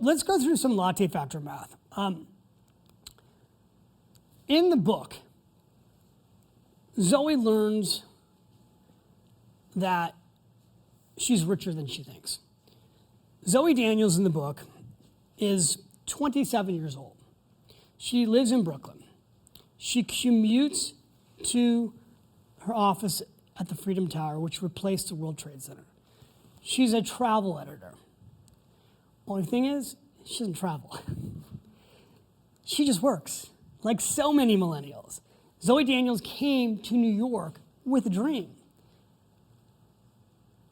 Let's go through some latte factor math. In the book, Zoe learns that she's richer than she thinks. Zoe Daniels in the book is 27 years old. She lives in Brooklyn. She commutes to her office at the Freedom Tower, which replaced the World Trade Center. She's a travel editor. Only thing is, she doesn't travel. She just works, like so many millennials. Zoe Daniels came to New York with a dream.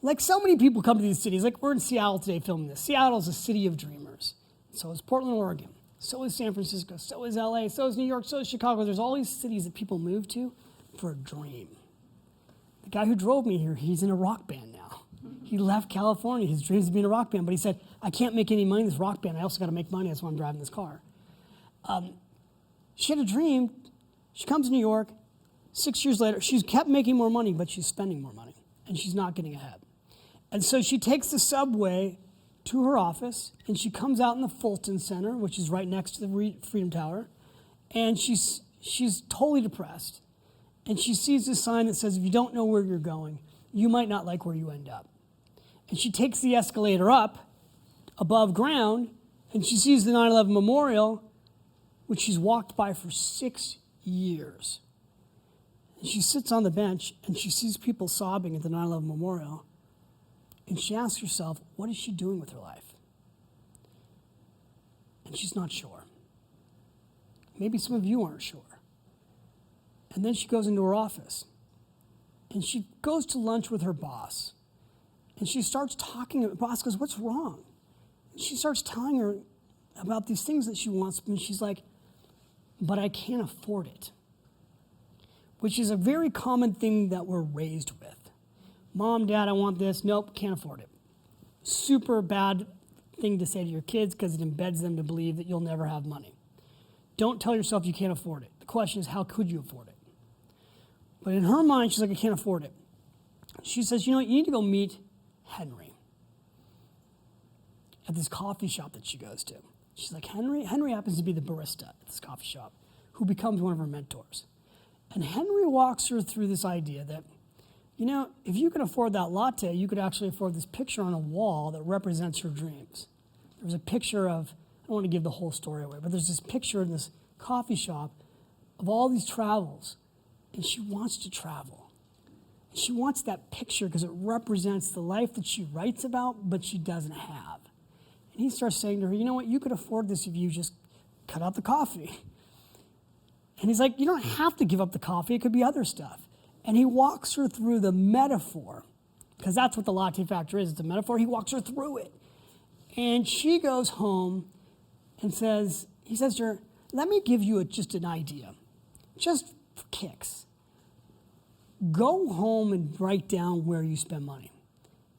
Like so many people come to these cities, like we're in Seattle today filming this. Seattle's a city of dreamers. So is Portland, Oregon. So is San Francisco. So is LA. So is New York. So is Chicago. There's all these cities that people move to for a dream. The guy who drove me here, he's in a rock band now. He left California. His dreams of being a rock band, but he said, I can't make any money in this rock band. I also got to make money. That's why I'm driving this car. She had a dream. She comes to New York. 6 years later, she's kept making more money, but she's spending more money, and she's not getting ahead. And so she takes the subway to her office, and she comes out in the Fulton Center, which is right next to the Freedom Tower, and she's totally depressed. And she sees this sign that says, if you don't know where you're going, you might not like where you end up. And she takes the escalator up above ground, and she sees the 9/11 memorial, which she's walked by for 6 years. And she sits on the bench, and she sees people sobbing at the 9/11 memorial, and she asks herself, what is she doing with her life? And she's not sure. Maybe some of you aren't sure. And then she goes into her office, and she goes to lunch with her boss, and she starts talking. The boss goes, what's wrong? And she starts telling her about these things that she wants, and she's like, but I can't afford it, which is a very common thing that we're raised with. Mom, Dad, I want this. Nope, can't afford it. Super bad thing to say to your kids because it embeds them to believe that you'll never have money. Don't tell yourself you can't afford it. The question is, how could you afford it? But in her mind, she's like, I can't afford it. She says, you know what, you need to go meet Henry at this coffee shop that she goes to. She's like, Henry? Henry happens to be the barista at this coffee shop who becomes one of her mentors. And Henry walks her through this idea that, you know, if you can afford that latte, you could actually afford this picture on a wall that represents her dreams. There's a picture of, I don't want to give the whole story away, but there's this picture in this coffee shop of all these travels, and she wants to travel. She wants that picture because it represents the life that she writes about, but she doesn't have. And he starts saying to her, you know what, you could afford this if you just cut out the coffee. And he's like, you don't have to give up the coffee, it could be other stuff. And he walks her through the metaphor, because that's what the latte factor is, it's a metaphor. He walks her through it. And she goes home and he says to her, let me give you just an idea, just for kicks. Go home and write down where you spend money,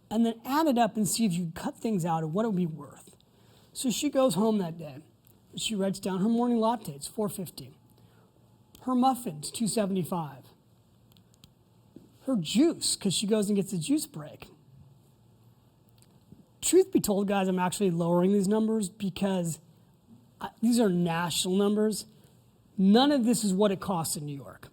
and then add it up and see if you can cut things out of what it would be worth. So she goes home that day. She writes down her morning latte, it's $4.50. Her muffins, $2.75. Her juice, because she goes and gets a juice break. Truth be told, guys, I'm actually lowering these numbers because these are national numbers. None of this is what it costs in New York.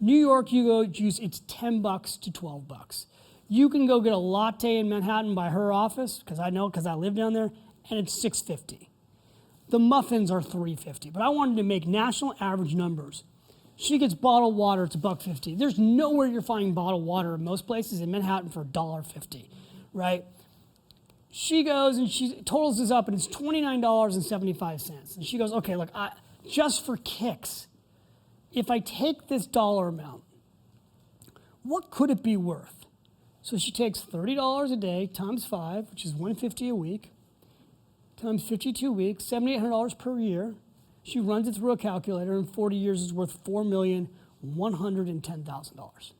New York, you go juice, it's $10 to $12. You can go get a latte in Manhattan by her office, because I know, because I live down there, and it's $6.50. The muffins are $3.50, but I wanted to make national average numbers. She gets bottled water, it's $1.50. There's nowhere you're finding bottled water in most places in Manhattan for $1.50, right? She goes and she totals this up, and it's $29.75. And she goes, okay, look, just for kicks, if I take this dollar amount, what could it be worth? So she takes $30 a day times 5, which is $150 a week, times 52 weeks, $7,800 per year. She runs it through a calculator, and 40 years is worth $4,110,000.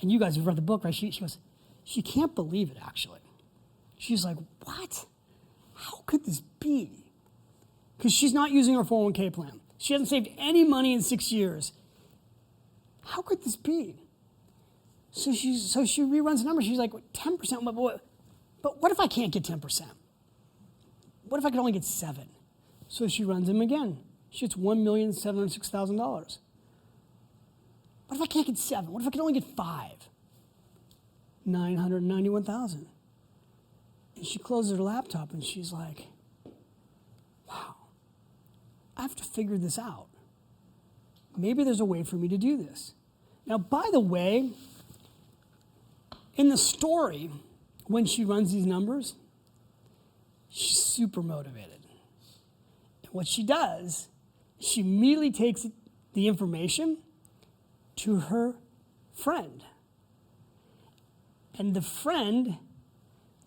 And you guys have read the book, right? She goes, she can't believe it, actually. She's like, what? How could this be? Because she's not using her 401k plan. She hasn't saved any money in 6 years. How could this be? So she reruns the numbers. She's like, 10%, but what if I can't get 10%? what if I could only get 7? So she runs them again. She gets $1,706,000. What if I can't get 7? What if I could only get 5? $991,000. And she closes her laptop and she's like, wow, I have to figure this out. Maybe there's a way for me to do this. Now, by the way, in the story, when she runs these numbers, she's super motivated. And what she does, she immediately takes the information to her friend. And the friend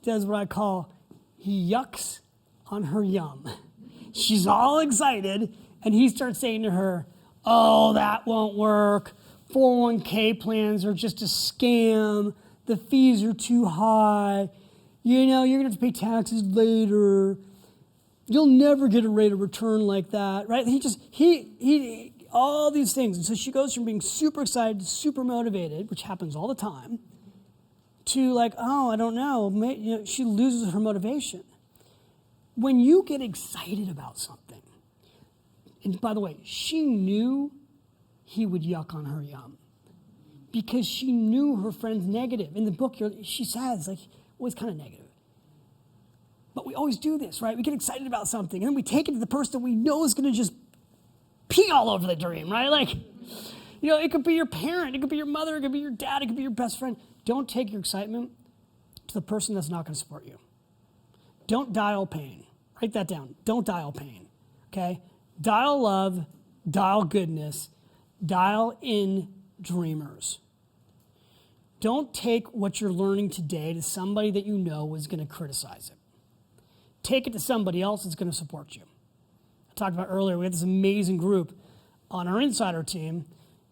does what I call, he yucks on her yum. She's all excited, and he starts saying to her, oh, that won't work. 401k plans are just a scam. The fees are too high. You know, you're going to have to pay taxes later. You'll never get a rate of return like that, right? He all these things. And so she goes from being super excited, super motivated, which happens all the time, to like, oh, I don't know. You know, she loses her motivation. When you get excited about something, and by the way, she knew he would yuck on her yum because she knew her friend's negative. In the book, she says, like, well, he's kind of negative. But we always do this, right? We get excited about something, and then we take it to the person that we know is going to just pee all over the dream, right? Like, you know, it could be your parent, it could be your mother, it could be your dad, it could be your best friend. Don't take your excitement to the person that's not going to support you. Don't dial pain. Write that down. Don't dial pain, okay? Dial love, dial goodness, dial in dreamers. Don't take what you're learning today to somebody that you know is going to criticize it. Take it to somebody else that's going to support you. I talked about earlier, we have this amazing group on our insider team.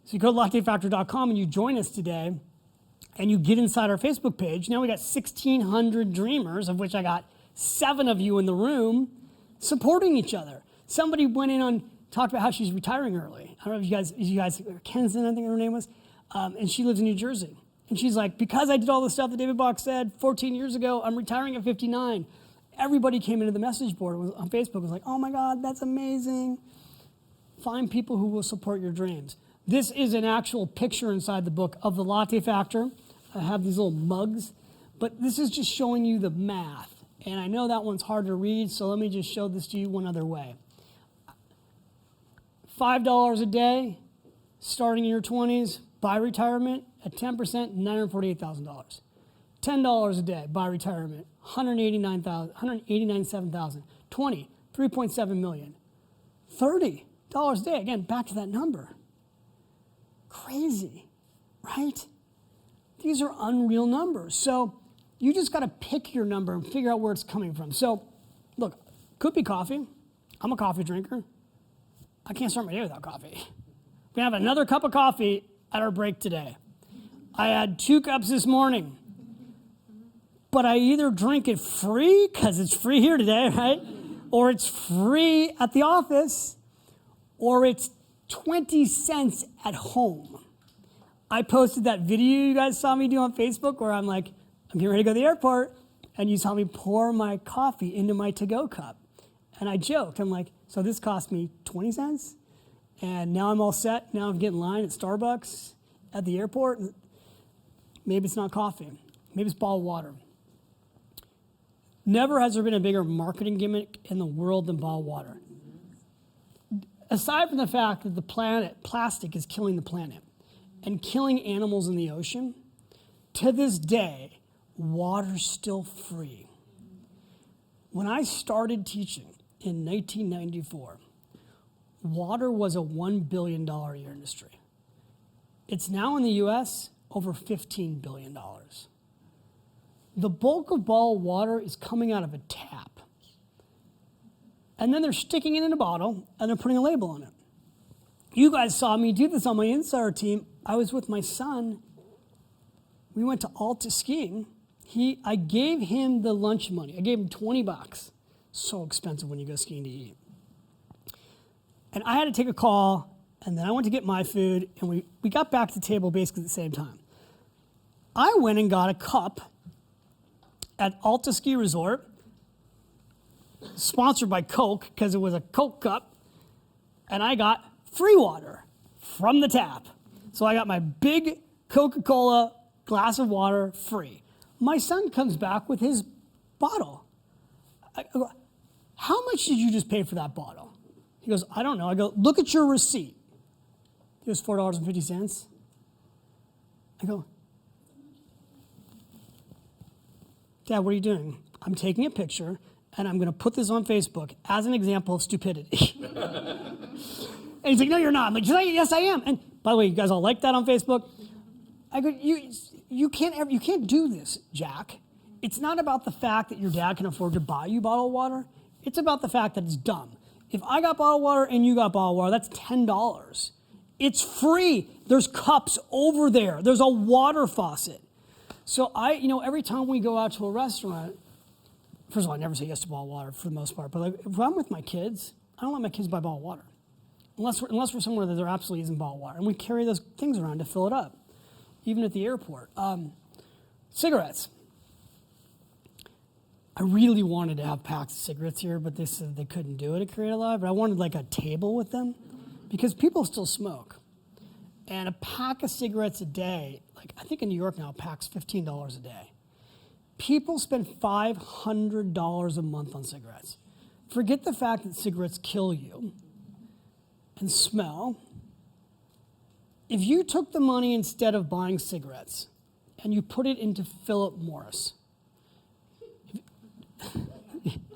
So you go to lattefactor.com and you join us today and you get inside our Facebook page. Now we got 1,600 dreamers, of which I got 7 of you in the room supporting each other. Somebody went in on, talked about how she's retiring early. I don't know if you guys, Kenson, I think her name was, and she lives in New Jersey. And she's like, because I did all the stuff that David Bach said 14 years ago, I'm retiring at 59. Everybody came into the message board on Facebook was like, oh my God, that's amazing. Find people who will support your dreams. This is an actual picture inside the book of the Latte Factor. I have these little mugs, but this is just showing you the math. And I know that one's hard to read, so let me just show this to you one other way. $5 a day, starting in your 20s, by retirement, at 10%, $948,000. $10 a day, by retirement, $187,000. 20, $3.7 million. $30 a day, again, back to that number. Crazy, right? These are unreal numbers. So you just got to pick your number and figure out where it's coming from. So, look, could be coffee. I'm a coffee drinker. I can't start my day without coffee. We're going to have another cup of coffee at our break today. I had 2 cups this morning. But I either drink it free, because it's free here today, right? Or it's free at the office, or it's 20 cents at home. I posted that video you guys saw me do on Facebook where I'm like, I'm getting ready to go to the airport, and you saw me pour my coffee into my to-go cup. And I joked, I'm like, so this cost me 20 cents? And now I'm all set. Now I'm getting in line at Starbucks at the airport. Maybe it's not coffee. Maybe it's bottled water. Never has there been a bigger marketing gimmick in the world than bottled water. Aside from the fact that plastic is killing the planet and killing animals in the ocean, to this day, water's still free. When I started teaching in 1994, water was a $1 billion a year industry. It's now in the US over $15 billion. The bulk of bottled water is coming out of a tap. And then they're sticking it in a bottle and they're putting a label on it. You guys saw me do this on my insider team. I was with my son. We went to Alta skiing. I gave him the lunch money. I gave him $20. So expensive when you go skiing to eat. And I had to take a call, and then I went to get my food, and we got back to the table basically at the same time. I went and got a cup at Alta Ski Resort sponsored by Coke because it was a Coke cup, and I got free water from the tap. So I got my big Coca-Cola glass of water free. My son comes back with his bottle. I go, how much did you just pay for that bottle? He goes, I don't know. I go, look at your receipt. It was $4.50. I go, Dad, what are you doing? I'm taking a picture, and I'm going to put this on Facebook as an example of stupidity. And he's like, no, you're not. I'm like, yes, I am. And by the way, you guys all like that on Facebook? I go, you can't do this, Jack. It's not about the fact that your dad can afford to buy you bottled water. It's about the fact that it's dumb. If I got bottled water and you got bottled water, that's $10. It's free. There's cups over there. There's a water faucet. So every time we go out to a restaurant, first of all, I never say yes to bottled water for the most part, but like, if I'm with my kids, I don't let my kids buy bottled water. Unless we're somewhere that there absolutely isn't bottled water. And we carry those things around to fill it up, even at the airport. Cigarettes. I really wanted to have packs of cigarettes here, but they said they couldn't do it at Create Alive. But I wanted like a table with them because people still smoke. And a pack of cigarettes a day, like I think in New York now, a pack's $15 a day. People spend $500 a month on cigarettes. Forget the fact that cigarettes kill you and smell. If you took the money instead of buying cigarettes and you put it into Philip Morris,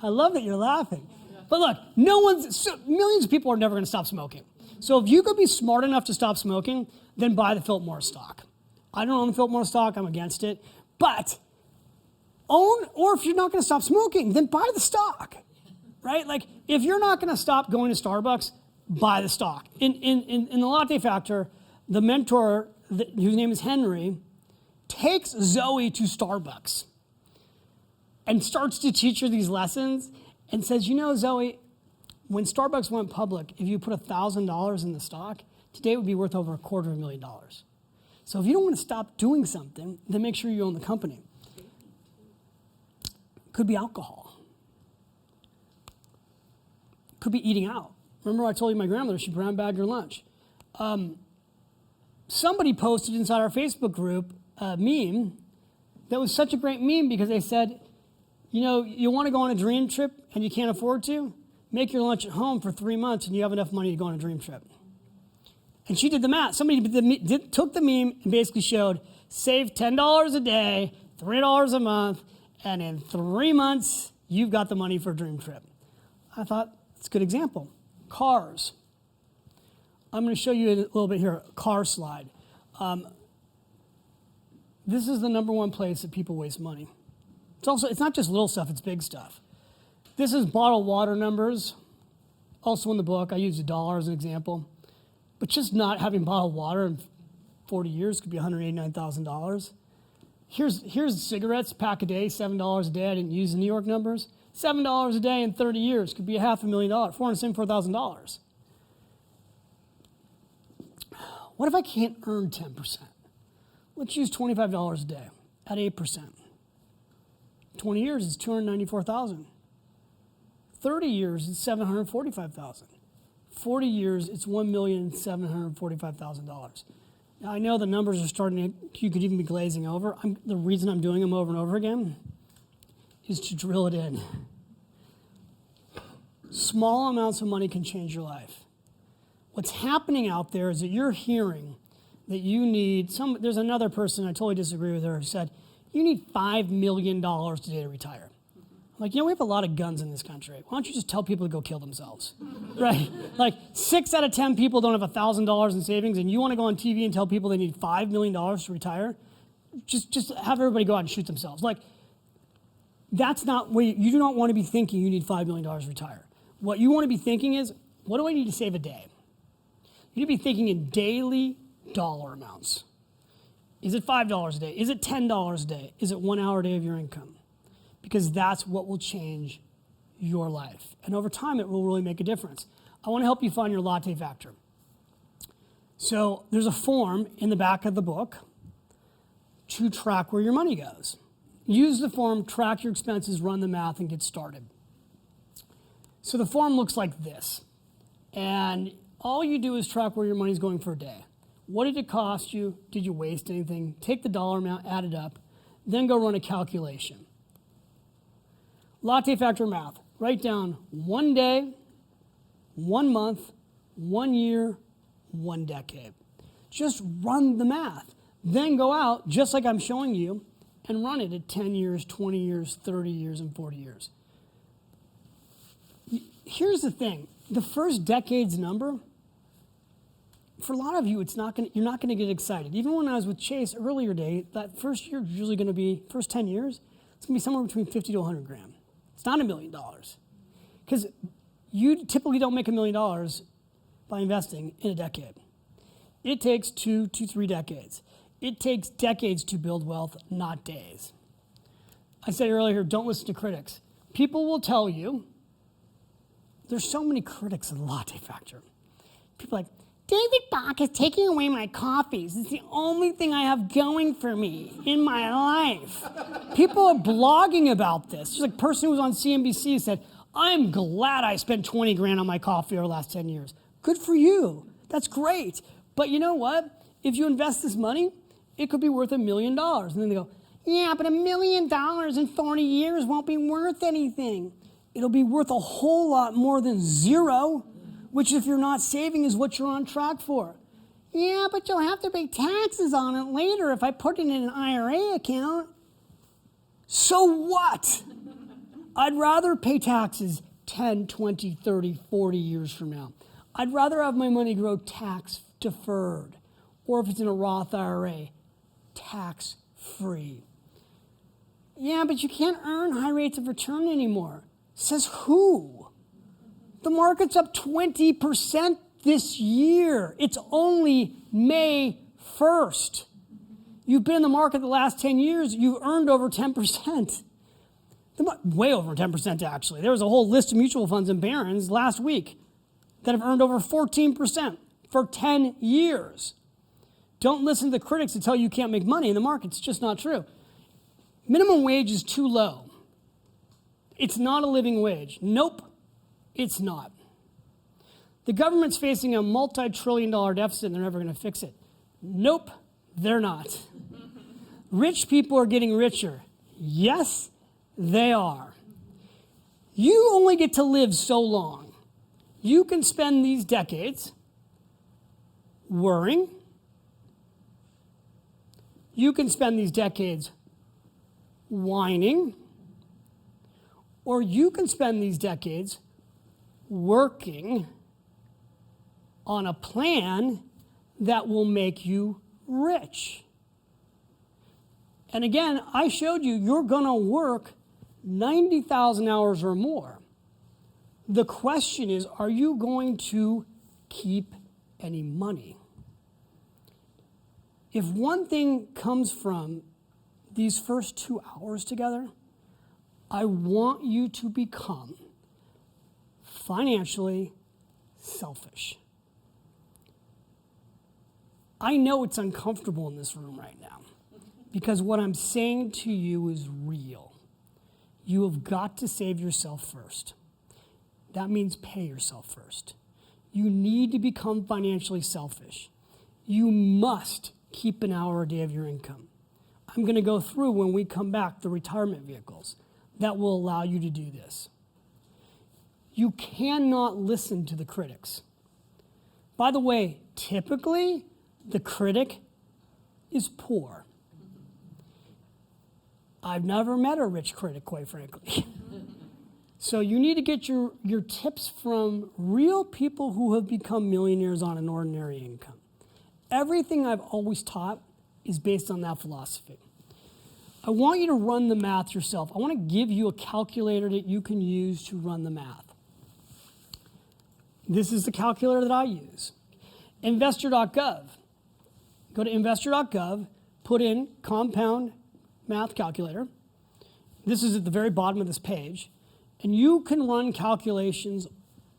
I love that you're laughing. But look, millions of people are never going to stop smoking. So if you could be smart enough to stop smoking, then buy the Philip Morris stock. I don't own the Philip Morris stock. I'm against it. But or if you're not going to stop smoking, then buy the stock, right? Like if you're not going to stop going to Starbucks, buy the stock. In the Latte Factor, the mentor, whose name is Henry, takes Zoe to Starbucks and starts to teach her these lessons and says, Zoe, when Starbucks went public, if you put $1,000 in the stock, today it would be worth over $250,000. So if you don't want to stop doing something, then make sure you own the company. Could be alcohol. Could be eating out. Remember I told you my grandmother, she brown bagged her lunch. Somebody posted inside our Facebook group a meme that was such a great meme because they said, you want to go on a dream trip and you can't afford to? Make your lunch at home for 3 months and you have enough money to go on a dream trip. And she did the math. Somebody took the meme and basically showed, save $10 a day, $3 a month, and in 3 months, you've got the money for a dream trip. I thought, it's a good example. Cars. I'm going to show you a little bit here, a car slide. This is the number one place that people waste money. It's not just little stuff, it's big stuff. This is bottled water numbers. Also in the book, I use $1 as an example. But just not having bottled water in 40 years could be $189,000. Here's cigarettes, pack a day, $7 a day. I didn't use the New York numbers. $7 a day in 30 years could be $500,000, $474,000. What if I can't earn 10%? Let's use $25 a day at 8%. 20 years is $294,000. 30 years is $745,000. 40 years, it's $1,745,000. Now, I know the numbers are starting to, you could even be glazing over. The reason I'm doing them over and over again is to drill it in. Small amounts of money can change your life. What's happening out there is that you're hearing that you need there's another person, I totally disagree with her, who said, you need $5 million today to retire. I'm like, we have a lot of guns in this country. Why don't you just tell people to go kill themselves? Right? Like 6 out of 10 people don't have $1,000 in savings, and you want to go on TV and tell people they need $5 million to retire? Just have everybody go out and shoot themselves. Like, that's not where you do not want to be thinking you need $5 million to retire. What you want to be thinking is, what do I need to save a day? You need to be thinking in daily dollar amounts. Is it $5 a day? Is it $10 a day? Is it 1 hour a day of your income? Because that's what will change your life. And over time, it will really make a difference. I want to help you find your Latte Factor. So there's a form in the back of the book to track where your money goes. Use the form, track your expenses, run the math, and get started. So the form looks like this. And all you do is track where your money's going for a day. What did it cost you? Did you waste anything? Take the dollar amount, add it up, then go run a calculation. Latte factor math. Write down 1 day, 1 month, 1 year, 1 decade. Just run the math. Then go out, just like I'm showing you, and run it at 10 years, 20 years, 30 years, and 40 years. Here's the thing. The first decade's number, for a lot of you, you're not going to get excited. Even when I was with Chase earlier day, that first year is usually going to be, first 10 years, it's going to be somewhere between 50 to 100 grand. It's not $1 million. Because you typically don't make $1 million by investing in a decade. It takes 2 to 3 decades. It takes decades to build wealth, not days. I said earlier, don't listen to critics. People will tell you, there's so many critics of the Latte Factor. People are like, David Bach is taking away my coffees. It's the only thing I have going for me in my life. People are blogging about this. There's like a person who was on CNBC said, I'm glad I spent 20 grand on my coffee over the last 10 years. Good for you. That's great. But you know what? If you invest this money, it could be worth $1 million. And then they go, yeah, but $1 million in 40 years won't be worth anything. It'll be worth a whole lot more than zero, which if you're not saving is what you're on track for. Yeah, but you'll have to pay taxes on it later if I put it in an IRA account. So what? I'd rather pay taxes 10, 20, 30, 40 years from now. I'd rather have my money grow tax deferred, or if it's in a Roth IRA, tax free. Yeah, but you can't earn high rates of return anymore. Says who? The market's up 20% this year. It's only May 1st. You've been in the market the last 10 years, you've earned over 10%. Way over 10%, actually. There was a whole list of mutual funds and Barron's last week that have earned over 14% for 10 years. Don't listen to the critics that tell you can't make money in the market. It's just not true. Minimum wage is too low. It's not a living wage. Nope, it's not. The government's facing a multi-trillion-dollar deficit and they're never going to fix it. Nope, they're not. Rich people are getting richer. Yes, they are. You only get to live so long. You can spend these decades worrying. You can spend these decades whining. Or you can spend these decades working on a plan that will make you rich. And again, I showed you, you're going to work 90,000 hours or more. The question is, are you going to keep any money? If one thing comes from these first 2 hours together, I want you to become financially selfish. I know it's uncomfortable in this room right now because what I'm saying to you is real. You have got to save yourself first. That means pay yourself first. You need to become financially selfish. You must keep an hour a day of your income. I'm going to go through when we come back the retirement vehicles that will allow you to do this. You cannot listen to the critics. By the way, typically, the critic is poor. I've never met a rich critic, quite frankly. So you need to get your tips from real people who have become millionaires on an ordinary income. Everything I've always taught is based on that philosophy. I want you to run the math yourself. I want to give you a calculator that you can use to run the math. This is the calculator that I use. Investor.gov. Go to investor.gov, put in compound math calculator. This is at the very bottom of this page. And you can run calculations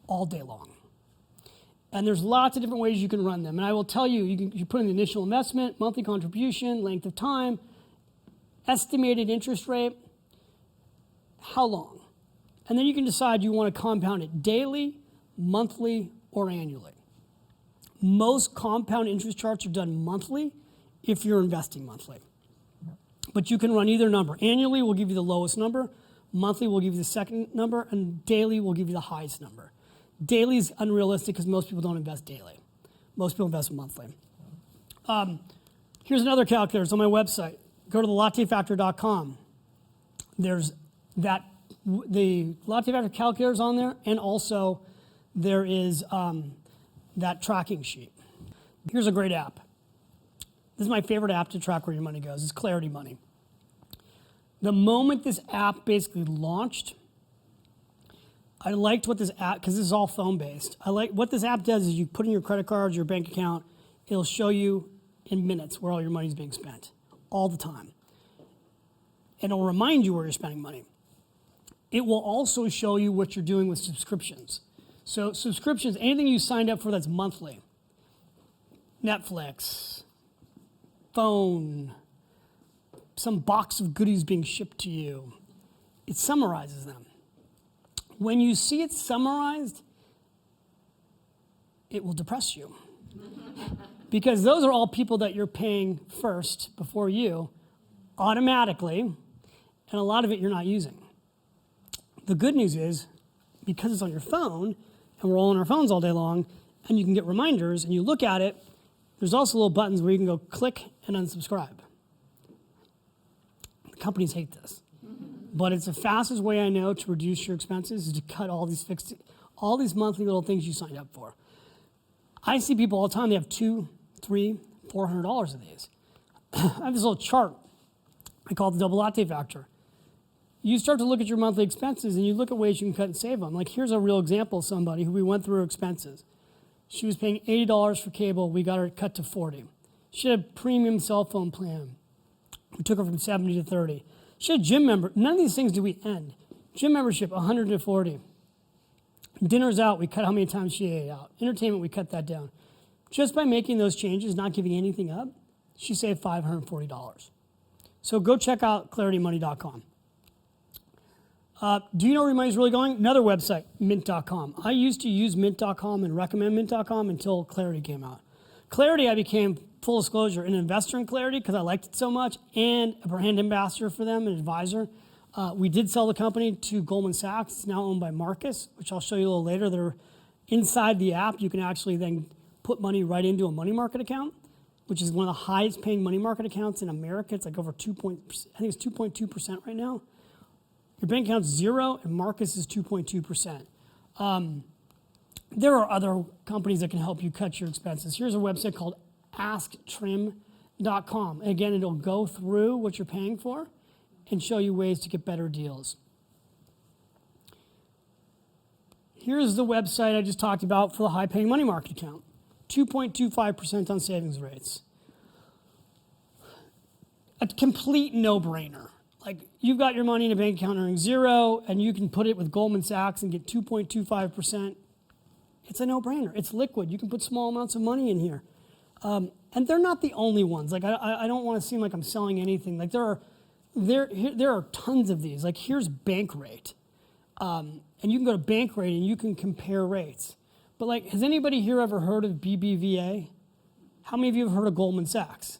all day long. And there's lots of different ways you can run them. And I will tell you, you put in the initial investment, monthly contribution, length of time, estimated interest rate, how long. And then you can decide you want to compound it daily, monthly, or annually. Most compound interest charts are done monthly if you're investing monthly. But you can run either number. Annually will give you the lowest number, monthly will give you the second number, and daily will give you the highest number. Daily is unrealistic because most people don't invest daily. Most people invest monthly. Here's another calculator. It's on my website. Go to the lattefactor.com. There's the Latte Factor calculator's on there, and also there is that tracking sheet. Here's a great app. This is my favorite app to track where your money goes. It's Clarity Money. The moment this app basically launched, I liked what this app, because this is all phone-based. What this app does is you put in your credit cards, your bank account, it'll show you in minutes where all your money is being spent, all the time. It'll remind you where you're spending money. It will also show you what you're doing with subscriptions. So subscriptions, anything you signed up for that's monthly, Netflix, phone, some box of goodies being shipped to you, it summarizes them. When you see it summarized, it will depress you. Because those are all people that you're paying first before you, automatically, and a lot of it you're not using. The good news is, because it's on your phone, and we're all on our phones all day long, and you can get reminders, and you look at it, there's also little buttons where you can go click and unsubscribe. The companies hate this. But it's the fastest way I know to reduce your expenses is to cut all these monthly little things you signed up for. I see people all the time, they have $200, $300, $400 of these. I have this little chart I call it the double latte factor. You start to look at your monthly expenses and you look at ways you can cut and save them. Like here's a real example of somebody who we went through her expenses. She was paying $80 for cable, we got her cut to $40. She had a premium cell phone plan. We took her from $70 to $30. She had a gym member. None of these things do we end. Gym membership, $100 to $40. Dinners out, we cut how many times she ate out. Entertainment, we cut that down. Just by making those changes, not giving anything up, she saved $540. So go check out claritymoney.com. Do you know where your money's really going? Another website, mint.com. I used to use mint.com and recommend mint.com until Clarity came out. Clarity, I became, full disclosure, an investor in Clarity because I liked it so much, and a brand ambassador for them, an advisor. We did sell the company to Goldman Sachs. It's now owned by Marcus, which I'll show you a little later. They're inside the app. You can actually then put money right into a money market account, which is one of the highest paying money market accounts in America. It's like over 2.2% right now. Your bank account's 0, and Marcus is 2.2%. There are other companies that can help you cut your expenses. Here's a website called asktrim.com. Again, it'll go through what you're paying for and show you ways to get better deals. Here's the website I just talked about for the high-paying money market account. 2.25% on savings rates. A complete no-brainer. Like, you've got your money in a bank account earning 0, and you can put it with Goldman Sachs and get 2.25%. It's a no-brainer. It's liquid. You can put small amounts of money in here. And they're not the only ones. Like, I don't want to seem like I'm selling anything. Like, there are tons of these. Like, here's Bankrate. And you can go to Bankrate and you can compare rates. But, like, has anybody here ever heard of BBVA? How many of you have heard of Goldman Sachs?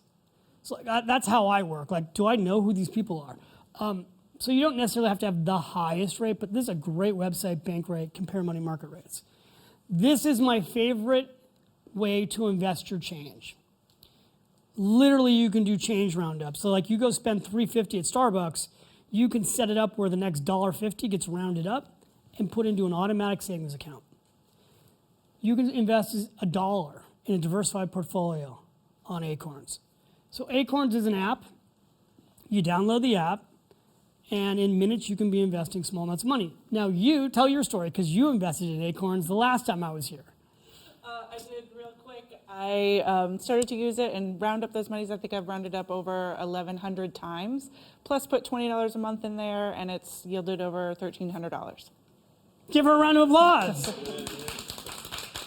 So like, that's how I work. Like, do I know who these people are? So you don't necessarily have to have the highest rate, but this is a great website, Bankrate, compare money market rates. This is my favorite way to invest your change. Literally, you can do change roundup. So like you go spend $3.50 at Starbucks, you can set it up where the next $1.50 gets rounded up and put into an automatic savings account. You can invest $1 in a diversified portfolio on Acorns. So Acorns is an app. You download the app, and in minutes you can be investing small amounts of money. Now you tell your story because you invested in Acorns the last time I was here. I did real quick. I started to use it and round up those monies. I think I've rounded up over 1,100 times, plus put $20 a month in there, and it's yielded over $1,300. Give her a round of applause.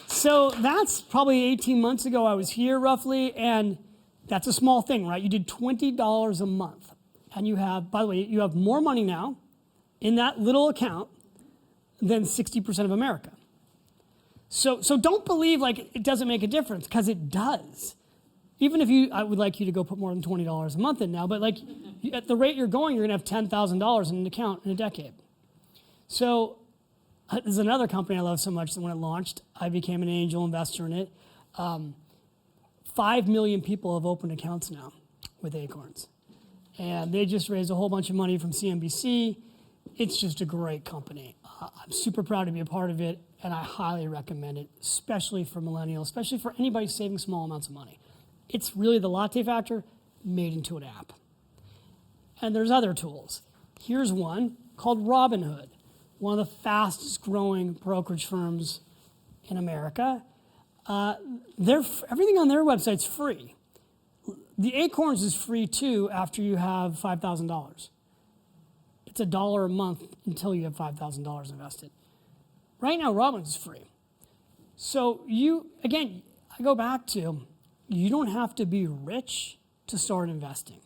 So that's probably 18 months ago I was here roughly, and that's a small thing, right? You did $20 a month. And you have, by the way, you have more money now in that little account than 60% of America. So don't believe like it doesn't make a difference, because it does. Even if I would like you to go put more than $20 a month in now, but like at the rate you're going, you're gonna have $10,000 in an account in a decade. So there's another company I love so much that when it launched, I became an angel investor in it. 5 million people have opened accounts now with Acorns. And they just raised a whole bunch of money from CNBC. It's just a great company. I'm super proud to be a part of it, and I highly recommend it, especially for millennials, especially for anybody saving small amounts of money. It's really the Latte factor made into an app. And there's other tools. Here's one called Robinhood, one of the fastest growing brokerage firms in America. Everything on their website's free. The Acorns is free too after you have $5,000. It's $1 a month until you have $5,000 invested. Right now, Robinhood is free. So I go back to, you don't have to be rich to start investing.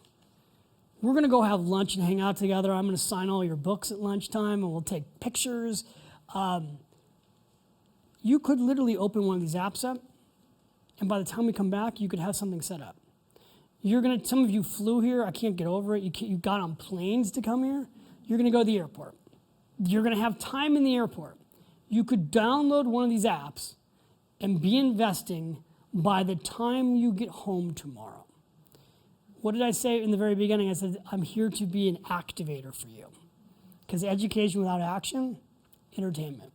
We're gonna go have lunch and hang out together. I'm gonna sign all your books at lunchtime and we'll take pictures. You could literally open one of these apps up, and by the time we come back, you could have something set up. Some of you flew here, I can't get over it. You got on planes to come here. You're gonna go to the airport. You're gonna have time in the airport. You could download one of these apps and be investing by the time you get home tomorrow. What did I say in the very beginning? I said, I'm here to be an activator for you. Because education without action, entertainment.